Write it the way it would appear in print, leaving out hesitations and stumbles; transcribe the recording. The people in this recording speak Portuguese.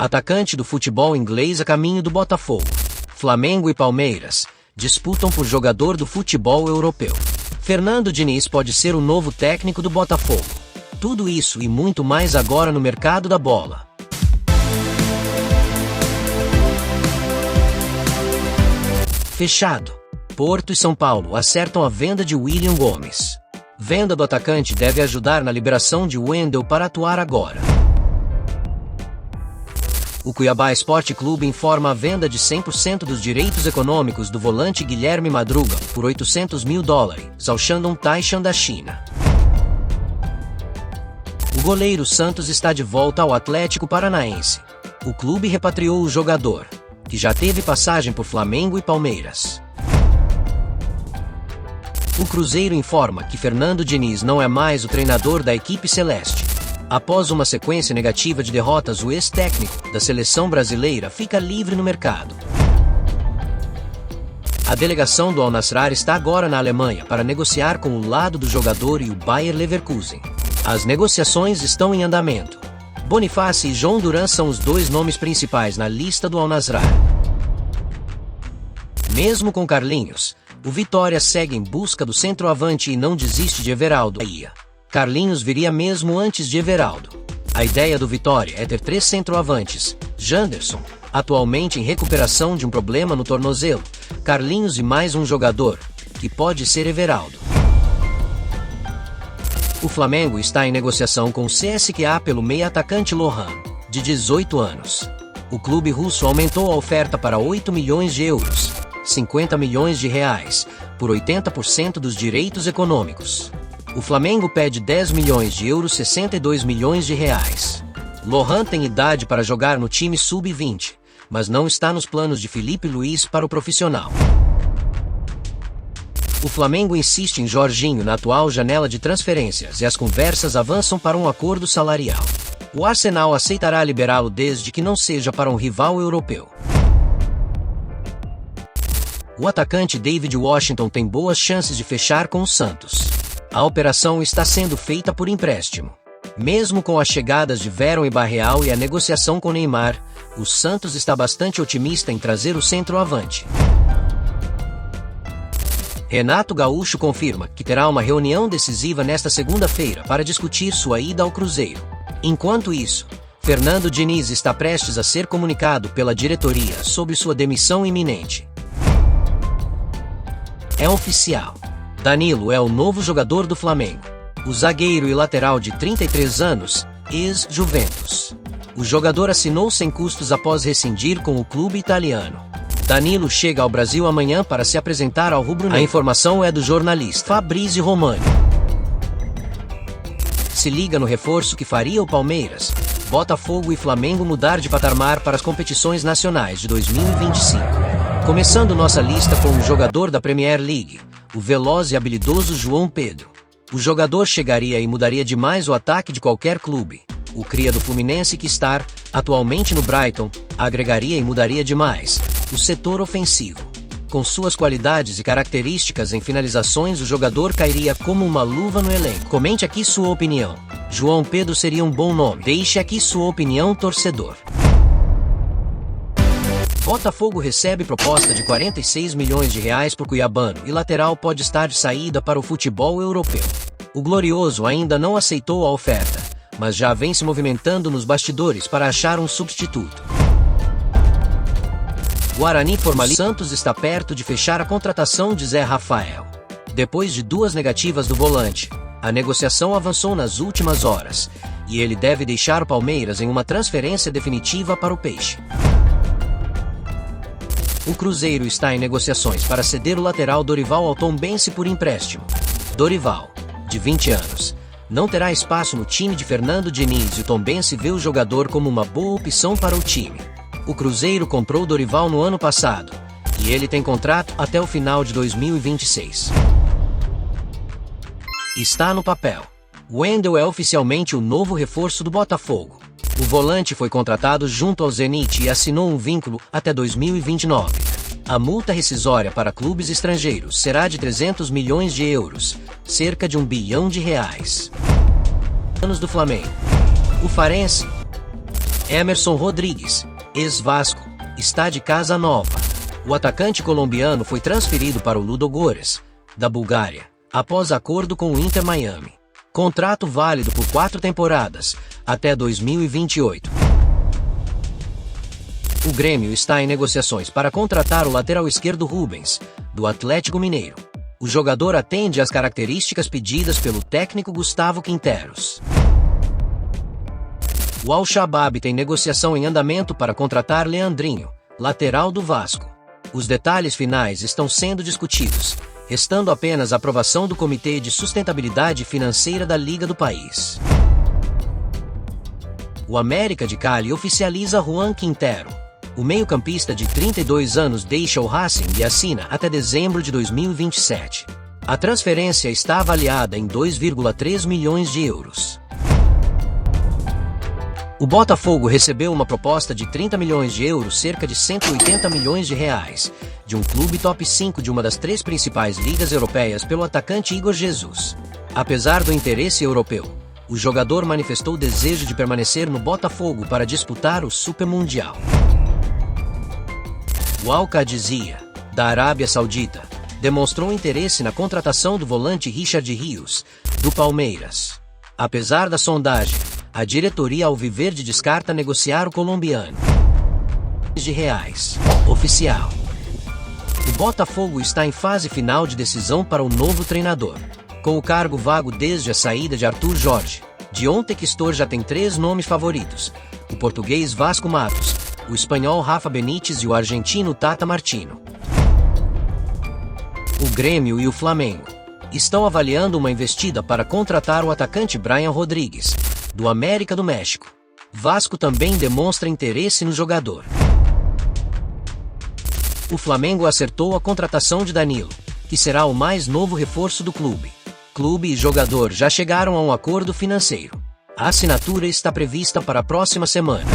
Atacante do futebol inglês a caminho do Botafogo. Flamengo e Palmeiras disputam por jogador do futebol europeu. Fernando Diniz pode ser o novo técnico do Botafogo. Tudo isso e muito mais agora no mercado da bola. Fechado. Porto e São Paulo acertam a venda de William Gomes. Venda do atacante deve ajudar na liberação de Wendel para atuar agora. O Cuiabá Esporte Clube informa a venda de 100% dos direitos econômicos do volante Guilherme Madruga por $800 mil ao Shandong Taishan da China. O goleiro Santos está de volta ao Atlético Paranaense. O clube repatriou o jogador, que já teve passagem por Flamengo e Palmeiras. O Cruzeiro informa que Fernando Diniz não é mais o treinador da equipe celeste. Após uma sequência negativa de derrotas, o ex-técnico da seleção brasileira fica livre no mercado. A delegação do Al Nassr está agora na Alemanha para negociar com o lado do jogador e o Bayer Leverkusen. As negociações estão em andamento. Boniface e João Duran são os dois nomes principais na lista do Al Nassr. Mesmo com Carlinhos, o Vitória segue em busca do centroavante e não desiste de Everaldo. Carlinhos viria mesmo antes de Everaldo. A ideia do Vitória é ter 3 centroavantes: Janderson, atualmente em recuperação de um problema no tornozelo, Carlinhos e mais um jogador, que pode ser Everaldo. O Flamengo está em negociação com o CSKA pelo meia-atacante Lohan, de 18 anos. O clube russo aumentou a oferta para 8 milhões de euros, R$50 milhões, por 80% dos direitos econômicos. O Flamengo pede 10 milhões de euros, R$62 milhões. Lohan tem idade para jogar no time sub-20, mas não está nos planos de Felipe Luiz para o profissional. O Flamengo insiste em Jorginho na atual janela de transferências e as conversas avançam para um acordo salarial. O Arsenal aceitará liberá-lo desde que não seja para um rival europeu. O atacante David Washington tem boas chances de fechar com o Santos. A operação está sendo feita por empréstimo. Mesmo com as chegadas de Verón e Barreal e a negociação com Neymar, o Santos está bastante otimista em trazer o centroavante. Renato Gaúcho confirma que terá uma reunião decisiva nesta segunda-feira para discutir sua ida ao Cruzeiro. Enquanto isso, Fernando Diniz está prestes a ser comunicado pela diretoria sobre sua demissão iminente. É oficial. Danilo é o novo jogador do Flamengo. O zagueiro e lateral de 33 anos, ex-Juventus. O jogador assinou sem custos após rescindir com o clube italiano. Danilo chega ao Brasil amanhã para se apresentar ao rubro-negro. A informação é do jornalista Fabrício Romano. Se liga no reforço que faria o Palmeiras, Botafogo e Flamengo mudar de patamar para as competições nacionais de 2025. Começando nossa lista com o jogador da Premier League, o veloz e habilidoso João Pedro. O jogador chegaria e mudaria demais o ataque de qualquer clube. O cria do Fluminense, que está atualmente no Brighton, agregaria e mudaria demais o setor ofensivo. Com suas qualidades e características em finalizações, o jogador cairia como uma luva no elenco. Comente aqui sua opinião. João Pedro seria um bom nome? Deixe aqui sua opinião, torcedor. Botafogo recebe proposta de R$46 milhões por Cuiabano e lateral pode estar de saída para o futebol europeu. O Glorioso ainda não aceitou a oferta, mas já vem se movimentando nos bastidores para achar um substituto. Guarani formaliza. Santos está perto de fechar a contratação de Zé Rafael. Depois de 2 negativas do volante, a negociação avançou nas últimas horas, e ele deve deixar o Palmeiras em uma transferência definitiva para o Peixe. O Cruzeiro está em negociações para ceder o lateral Dorival ao Tombense por empréstimo. Dorival, de 20 anos, não terá espaço no time de Fernando Diniz e o Tombense vê o jogador como uma boa opção para o time. O Cruzeiro comprou Dorival no ano passado, e ele tem contrato até o final de 2026. Está no papel. Wendel é oficialmente o novo reforço do Botafogo. O volante foi contratado junto ao Zenit e assinou um vínculo até 2029. A multa rescisória para clubes estrangeiros será de €300 milhões, cerca de R$1 bilhão. Anos do Flamengo. O Farense Emerson Rodrigues, ex-Vasco, está de casa nova. O atacante colombiano foi transferido para o Ludogorets, da Bulgária, após acordo com o Inter Miami. Contrato válido por 4 temporadas, até 2028. O Grêmio está em negociações para contratar o lateral esquerdo Rubens, do Atlético Mineiro. O jogador atende às características pedidas pelo técnico Gustavo Quinteros. O Al-Shabaab tem negociação em andamento para contratar Leandrinho, lateral do Vasco. Os detalhes finais estão sendo discutidos, restando apenas a aprovação do Comitê de Sustentabilidade Financeira da Liga do país. O América de Cali oficializa Juan Quintero. O meio-campista de 32 anos deixa o Racing e assina até dezembro de 2027. A transferência está avaliada em 2,3 milhões de euros. O Botafogo recebeu uma proposta de 30 milhões de euros, cerca de 180 milhões de reais, de um clube top 5 de uma das 3 principais ligas europeias pelo atacante Igor Jesus. Apesar do interesse europeu, o jogador manifestou o desejo de permanecer no Botafogo para disputar o Super Mundial. O Al-Qadisiyah, da Arábia Saudita, demonstrou interesse na contratação do volante Richard Rios, do Palmeiras. Apesar da sondagem, a diretoria alviverde descarta negociar o colombiano. Oficial. O Botafogo está em fase final de decisão para o novo treinador. Com o cargo vago desde a saída de Arthur Jorge, Dion Textor já tem 3 nomes favoritos: o português Vasco Matos, o espanhol Rafa Benítez e o argentino Tata Martino. O Grêmio e o Flamengo estão avaliando uma investida para contratar o atacante Brian Rodrigues, do América do México. Vasco também demonstra interesse no jogador. O Flamengo acertou a contratação de Danilo, que será o mais novo reforço do clube. Clube e jogador já chegaram a um acordo financeiro. A assinatura está prevista para a próxima semana.